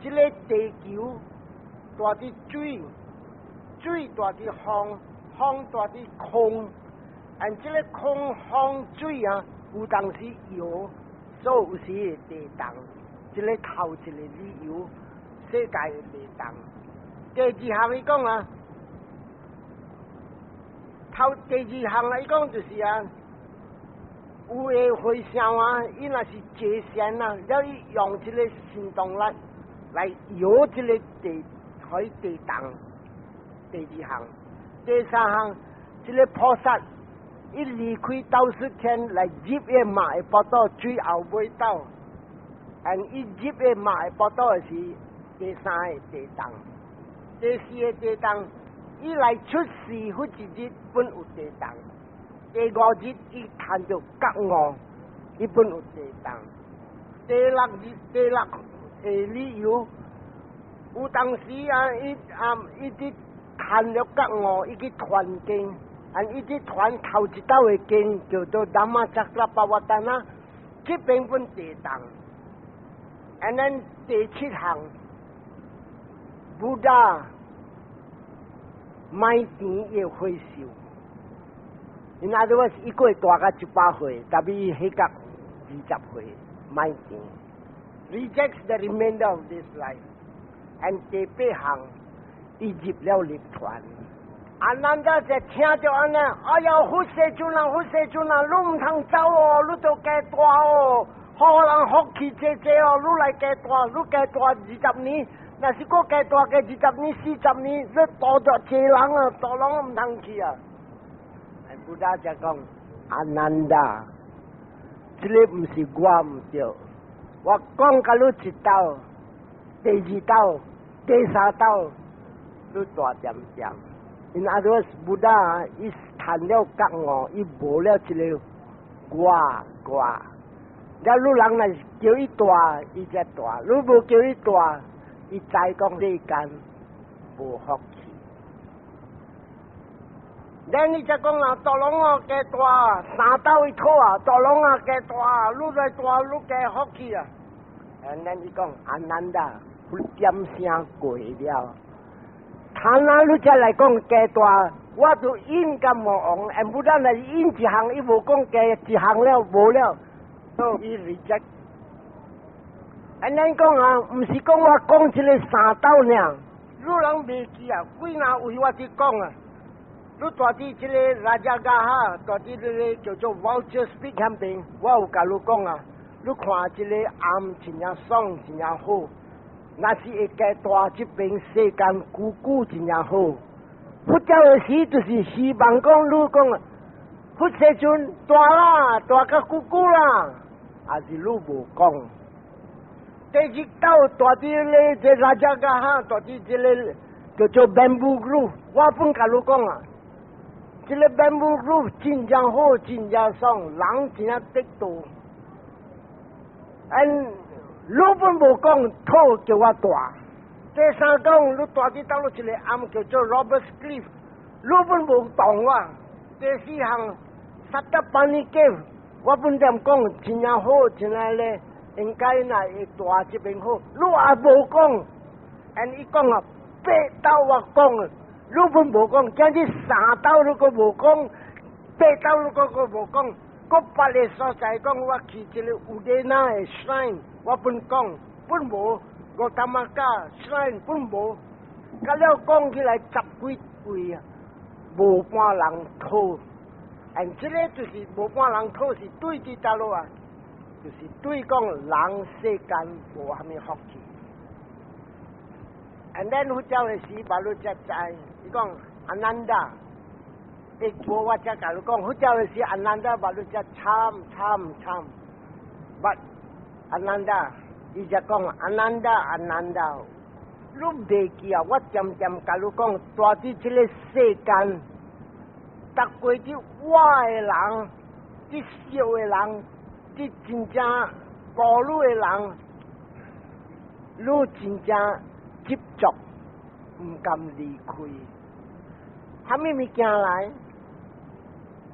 这个地球大伫水大伫风大伫空。这个空风水啊，有当时有，所有时会地动，这个头一个理由，世界的地动。第2项伊讲啊，第2项啊，伊讲就是啊，有的回想啊，伊若是坐善啊，了伊用这个行动力来摇这个地，可以地动。第2项，第3项，这个菩萨。伊离开倒数天来入的马会报道最后尾到，伊入的马会报道的是第3个地动，第四个地当，伊来出事，迄一日本有地当；第五日伊谈到觉悟，伊本有地当；第六日第六个理由，有当时伊伫谈了觉悟，伊去传经，伊去传头一道的经叫做达玛扎克拉巴瓦达那，这边本地当。And then 第七项，布达买田也会收。In other words，一个月大个100岁，但比迄个20岁买田 ，rejects the remainder of this life。And 第八项，伊入了立团。阿难达就听到安尼，哎呀，好世主人，好世主人，你唔通走哦，你就加大哦。好人福气济济哦，你来加大，你加大20年，若是搁加大加20年、40年，你多着济人啊，大人唔通去啊。布达就讲阿难达，这个唔是我唔对，我讲甲你一道，第二道、第三道，你大点点。In other words， 布达伊谈了觉悟，伊无了一个我。那你人若叫伊大，伊才大；你无叫伊大，伊知讲世间无福气。你才讲啊，大龙啊加大，3斗一套啊，大龙啊加大，愈来大愈加福气啊。伊讲阿难达，不点声过了。谈啊，你才来讲加大，我就因甲无往，不然来因一项，伊无讲加一项了，无了。So he reject。讲啊，唔是讲我讲这个3斗呢，你人未记啊，几哪位我去讲啊？你大啲这个拉加加哈，大啲这个叫做 Vulture Speak 那边，我有甲你讲啊，你看这个暗真正爽，真正好，那是会加大这边世间久真正好。不照的时就是希望讲你讲啊，不世尊大啦，大个久啦。还是你无讲，第二道大啲咧，这拉加加哈，大啲这个叫做 bamboo grove， 我本甲你讲啊，这个 bamboo grove 真正好，真正爽，人真正得到。你本无讲土叫我大，第三讲你大啲到了一个暗叫做 Roberts Cliff， 你本无动我，第四项Satapani Cave。我本点讲真正好，真正咧应该那会大这边好，你也无讲，伊讲啊8斗我讲啊，你本无讲，今日3斗你个无讲，8斗你个无讲，个别个所在讲我去这个有地那的 shrine， 我本讲本无，个达玛加 shrine 本无，甲了讲起来10几位啊，无半人讨。这个就是无半人讨是对伫倒落啊，就是对讲人世间无虾米福气。then 佛教的时，把你才知，伊讲阿难达，我才甲你讲，佛教的时阿难达把你才参。but 阿难达，伊才讲阿难达，你袂记啊？我渐甲你讲，大伫这个世间。达过啲坏的人，啲少的人，啲真正暴露的人，你真正执着，唔甘离开。虾米物件来？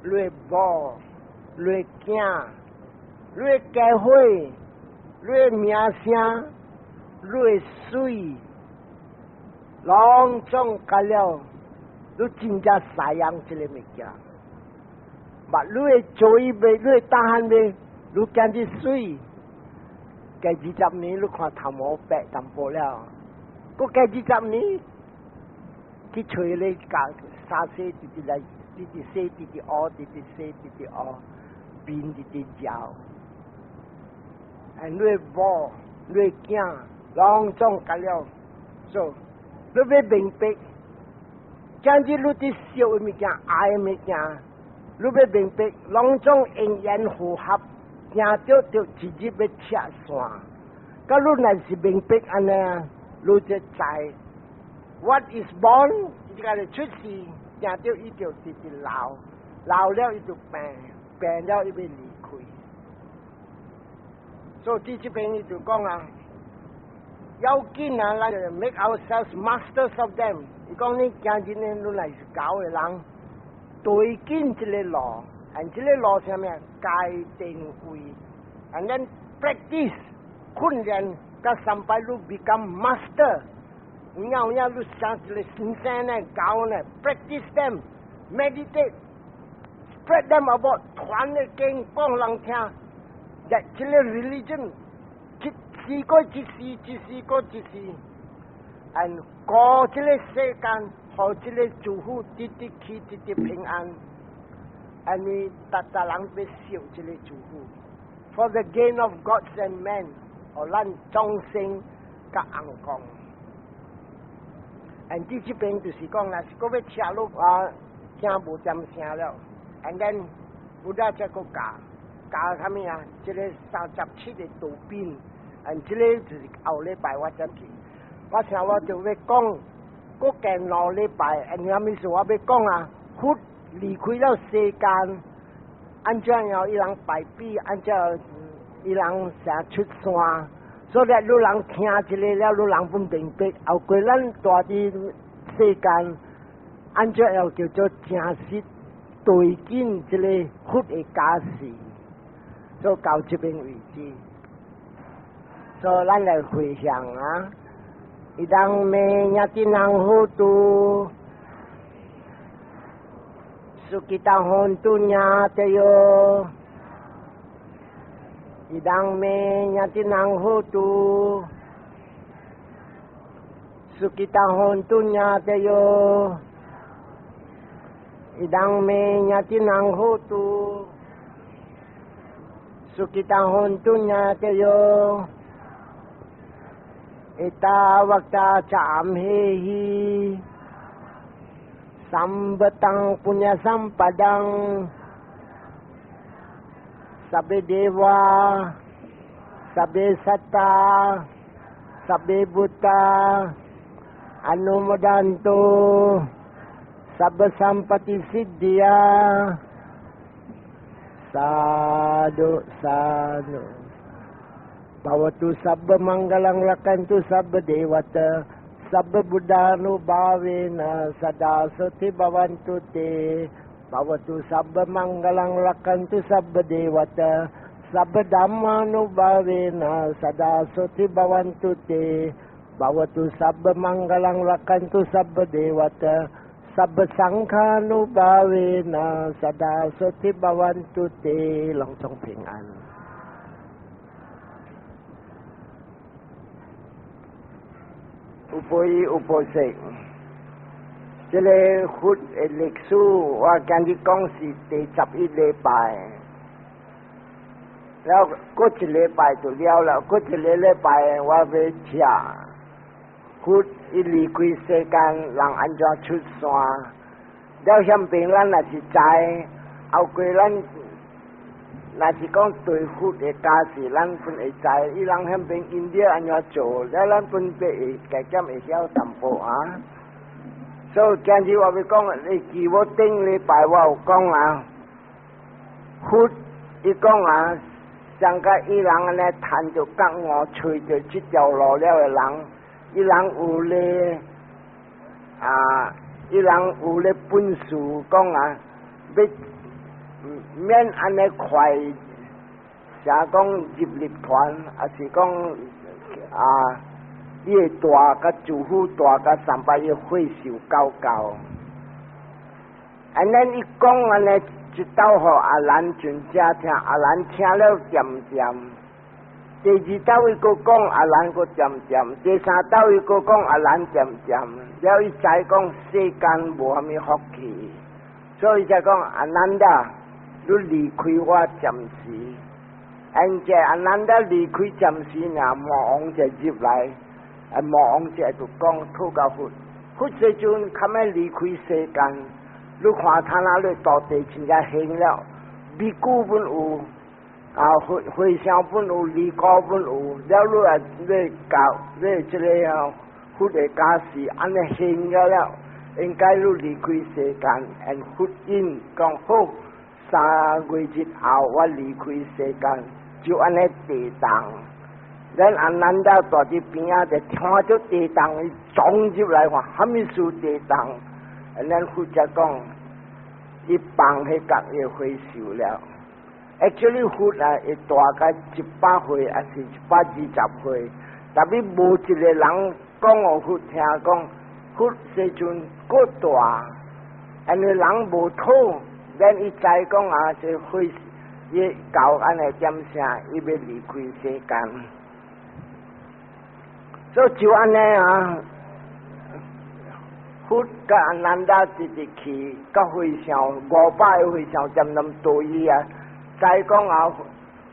你的某，你的囝，你的家伙，你的名声，你的水，拢总甲了。你真正使用这个物件，你会做伊袂，你会打喊袂，你今日水，加20年，你看头毛白淡薄了，搁加20年，去找你家三世直来，直洗，直屙，直洗，直屙，面直嚼，你会某，你会囝，拢总甲了，所以你要明白。今日你啲小的物件、爱的物件，你要明白，拢总因缘符合，听着就直接要切线。甲你若是明白安尼啊，你就知 what is born 就係出世，然後伊就直直老，老了伊就病，病了伊要離開。所以這邊伊就講啊，要緊啊，咱就 make ourselves masters of them。伊講你今日呢，你嚟是教嘅人，對緊這個路，and 這個路係咩？界定會 ，and then practice 訓練，到sampai lu become master。Nya lu sangat sincere ne, kau ne, practice them, meditate, spread them about Tuhan ne keng kong lang tia, that chile religion, si ko si, and ko chile sekan, ho chile juhu titik ki titik ping an, and we tatalang be siu chile juhu, for the gain of gods and men, or lan chong sing ka angkong. And 呢邊就是講啦，嗰位車路聽無點聲了 ，and then 不但這個教他們啊，這個37個道邊 ，and 這個就是後禮拜我才去，我想我就會講，嗰件後禮拜 ，and 後面我要講啊，活離開了世間，按照要伊人拜比，按照伊人成出山。所以你人聽這個了，你人本明白，後過咱大啲世間，按照要叫做正實對緊這個佛的假事，所以到這邊為止。所以咱來回想啊，一當咩也真能好度，สุขิตาhontunya teyo idang me nyatinang hutu sukita hontunya teyo idang me nyatinang hutu sukita hontunya teyo ita wakta cham hehi sambatang punya sampadang sabe dewa, sabe satta, sabe buta, anumodanto, sabe sampati siddhya, sadhu, sadhu. Bhavatu sabba manggalang rakantu sabba dewata, sabba buddhanu bhavena sadasati bhavantu te. Bhavatu sabba manggalang rakantu sabba dewata sabba dhammanu bhavena sada soti bhavantu te. Bhavatu sabba manggalang rakantu sabba dewata sabba sanghanu bhavena sada soti bhavantu te. Long trong平安 Upoi uposek這個活嘅歷史，我跟你講是第11禮拜，然後嗰一禮拜就了啦，嗰一個禮拜我要吃活一離開世間，人安怎出山？了相邊咱若是知，後過咱若是講對活嘅家事，咱本會知，伊人相邊印度安怎做，了咱本會加減會曉淡薄啊。所以今日我會講，你記我頂禮拜我有講啊，佛伊講啊，上個伊人安尼趁着覺悟，隨着這條路了嘅人，伊人有咧伊人有咧本事講啊，要免安尼快，像講入立團，還是講伊會大甲主婦大甲300億會受高高，安尼伊講安尼一道互阿蘭全家聽，阿蘭聽了漸漸。第2道伊佫講阿蘭佫漸漸，第3道伊佫講阿蘭漸漸，了伊才講世間無啥物福氣，所以才講阿難達，你離開我暫時，而且阿難達離開暫時呢，魔王就入來。魔王就就講討教佛，佛時陣較咩離開世間，你看他那裡到地真正興了，美古本有，回向本有，離高本有，了你啊，你教你這個佛的假使安尼行咗了，应该要离开世间。and 佛因讲好，3个月后我离开世间，就安尼地动。咱阿难达大伫边仔就听到地动，伊撞入来话，虾米事地动？咱佛才讲，伊放迄角也回收了。actually 佛啊，会大概100岁，还是120岁，但是无一个人讲我佛听讲，佛时阵够大，安尼人无土，咱伊知讲啊，是回伊到安尼点声，伊要离开世间。所以就安尼啊，佛甲阿难达直直去，甲回向500个回向占那么多伊啊，再讲啊，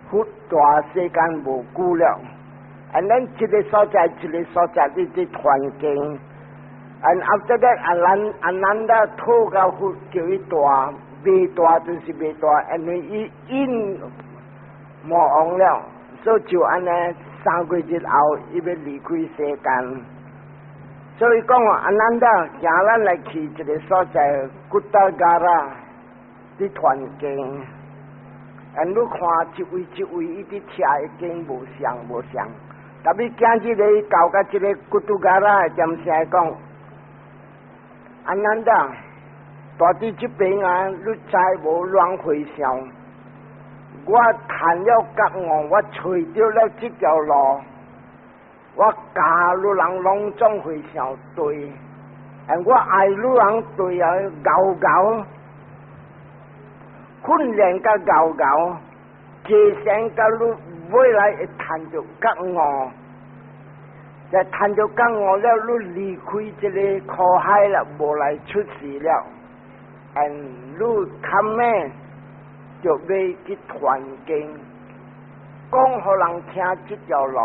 佛大世间无久了，and then 一个所在一个所在的这团经 ，and after that 阿难达托甲佛叫伊大，未大就是未大，and then 伊因无往了，所以就安尼。3个月后，伊要离开世间，所以讲阿难达行咱来去一个所在，古达加拉的团经，你看一位一位，伊伫车已经无相，特别今日咧到甲一个古达加拉的点声讲，阿难达，大伫这边啊，你再无乱回想。我谈了觉悟，我找到了这条路，我教路人拢总会相对，我爱路人对啊，搞，训练甲搞，提升甲路未来会谈着觉悟，在谈着觉悟了，你离开这个苦海了，无来出事了，你看咩？就要去传经，讲互人听这条路，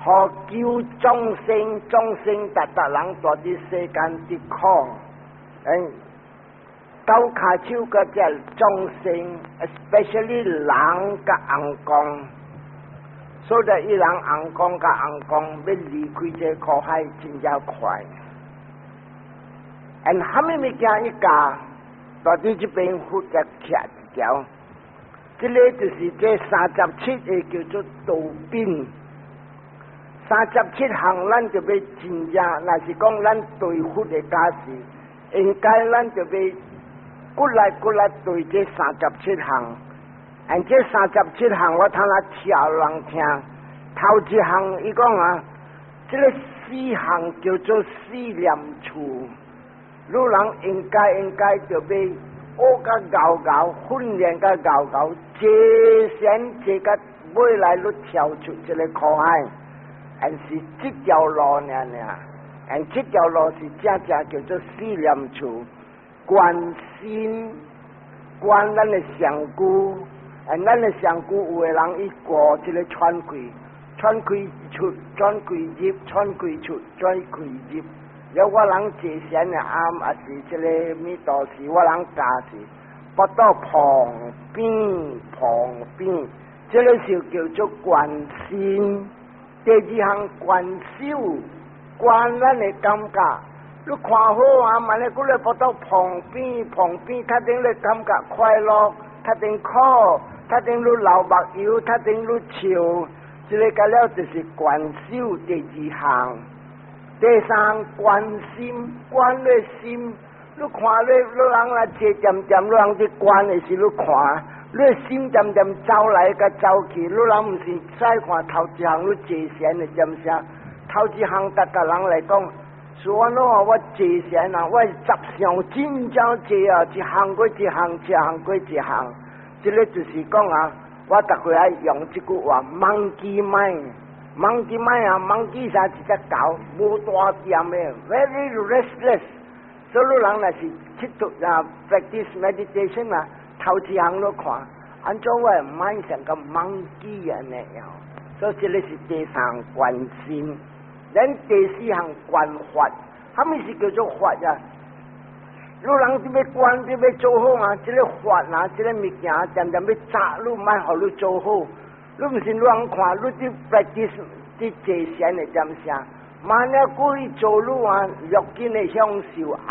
互救众生，达人在这世间的苦，斗骹手个只众生 ，especially 人甲翁公，所以伊人翁公甲翁公要离开这苦海真正快，虾米物件一家？到底这边佛才徛一条，这个就是这37个叫做道品，37项咱就要真正，若是讲咱对佛的假使，应该咱就要骨来对这37项，这37项我通来跳人听，头一项伊讲啊，这个4项叫做4念处。女人应该就要学甲搞，训练甲搞，节省节甲未来你跳出这个苦海，是这条路呢，这条路是正叫做4念处，观心，观咱的上句，咱的上句有的人伊过这个喘气出，喘气入，喘气出，喘气入。了我人坐禅的暗，也是这个密道时，我人家是不到旁边，这个就叫做观心。第2项观修，观咱的感觉，你看好啊，万一佫来不到旁边，确定你感觉快乐，确定苦，确定你流目油，确定你笑，这个个了就是观修第2项。第3观心，观你心，你看你人来坐点，你人去观的是你看，你心点走来甲走去，你人毋是再看头一项你坐禅的点啥？头一项逐个人来讲，是我喏，我坐禅啊，我10项真正坐啊，一项过一项，一项过一项，这个就是讲啊，我逐回来用这句话，monkey mind 啊，monkey 啥一只狗，无大点的 ，very restless。所以人若是去读啊 practice meditation 啊，头一项都看，按照我 mind 像个 monkey 安尼样。所以这个是第3观心，咱第4项观法，啥物是叫做法呀？你人这要观，这要做好啊，这个法啊，这个物件渐要扎，你莫互你做好。你毋是乱看，你去 practice 去坐禅的点啥？万一故意做路啊，若见你享受